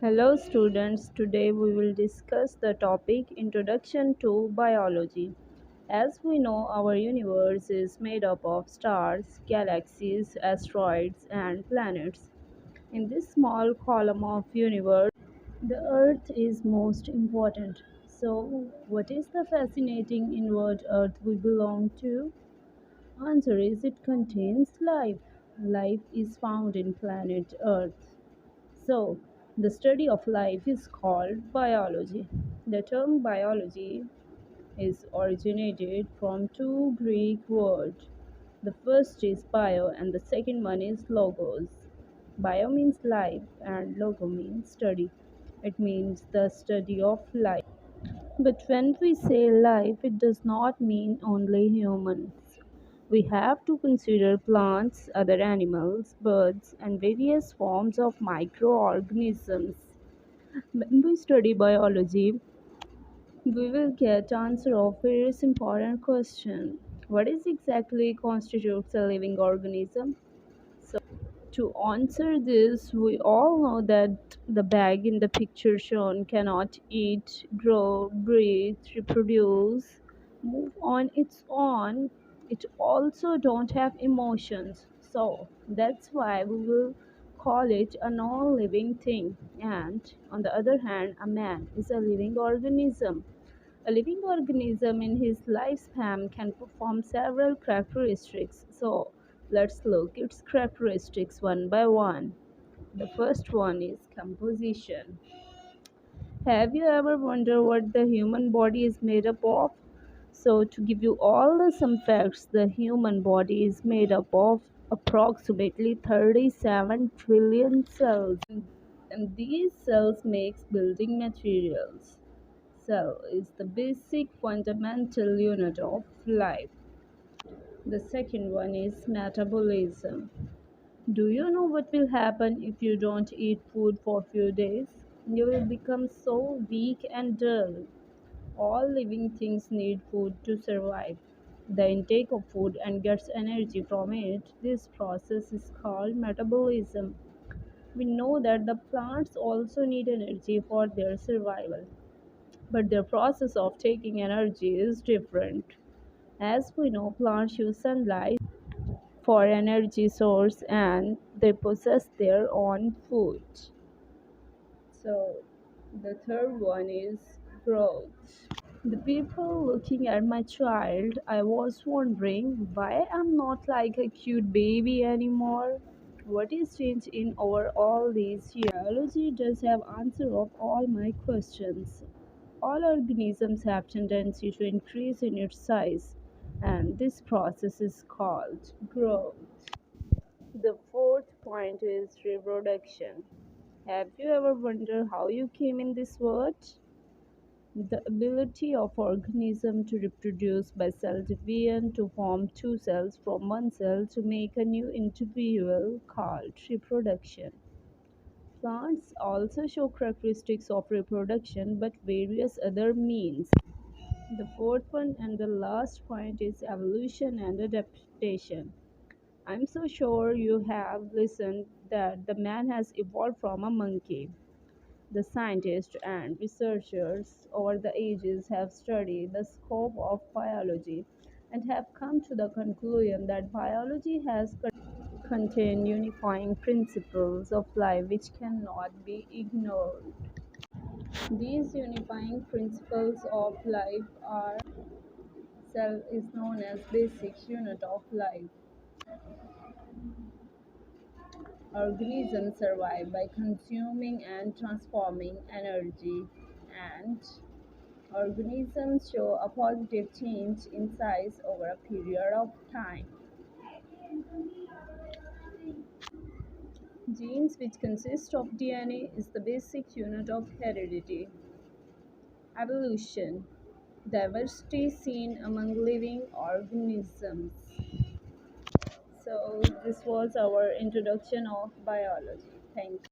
Hello students, today we will discuss the topic Introduction to Biology. As we know, our universe is made up of stars, galaxies, asteroids and planets. In this small column of universe, the earth is most important. So, what is the fascinating inward earth we belong to? Answer is it contains life. Life is found in planet Earth. So, the study of life is called biology. The term biology is originated from two Greek words. The first is bio and the second one is logos. Bio means life and logo means study. It means the study of life. But when we say life, it does not mean only humans. We have to consider plants, other animals, birds, and various forms of microorganisms. When we study biology, we will get answer of various important question. What is exactly constitutes a living organism? So to answer this, we all know that the bag in the picture shown cannot eat, grow, breathe, reproduce, move on its own. It also don't have emotions. So that's why we will call it a non-living thing. And on the other hand, a man is a living organism. A living organism in his lifespan can perform several characteristics. So let's look its characteristics one by one. The first one is composition. Have you ever wondered what the human body is made up of? So to give you all the some facts, the human body is made up of approximately 37 trillion cells. And these cells makes building materials. Cell is the basic fundamental unit of life. The second one is metabolism. Do you know what will happen if you don't eat food for a few days? You will become so weak and dull. All living things need food to survive. The intake of food and gets energy from it. This process is called metabolism. We know that the plants also need energy for their survival, but their process of taking energy is different. As we know, plants use sunlight for energy source and they possess their own food. So the third one is growth. The people looking at my child, I was wondering why I'm not like a cute baby anymore. What is changed in over all these years? Biology does have answer of all my questions. All organisms have tendency to increase in its size, and this process is called growth. The fourth point is reproduction. Have you ever wondered how you came in this world? The ability of organism to reproduce by cell division to form two cells from one cell to make a new individual called reproduction. Plants also show characteristics of reproduction but various other means. The fourth one and the last point is evolution and adaptation. I'm so sure you have listened that the man has evolved from a monkey. The scientists and researchers over the ages have studied the scope of biology and have come to the conclusion that biology has contained unifying principles of life which cannot be ignored. These unifying principles of life are cell is known as basic unit of life. Organisms survive by consuming and transforming energy, and organisms show a positive change in size over a period of time. Genes, which consist of DNA, is the basic unit of heredity. Evolution, diversity seen among living organisms. So, this was our introduction of biology. Thank you.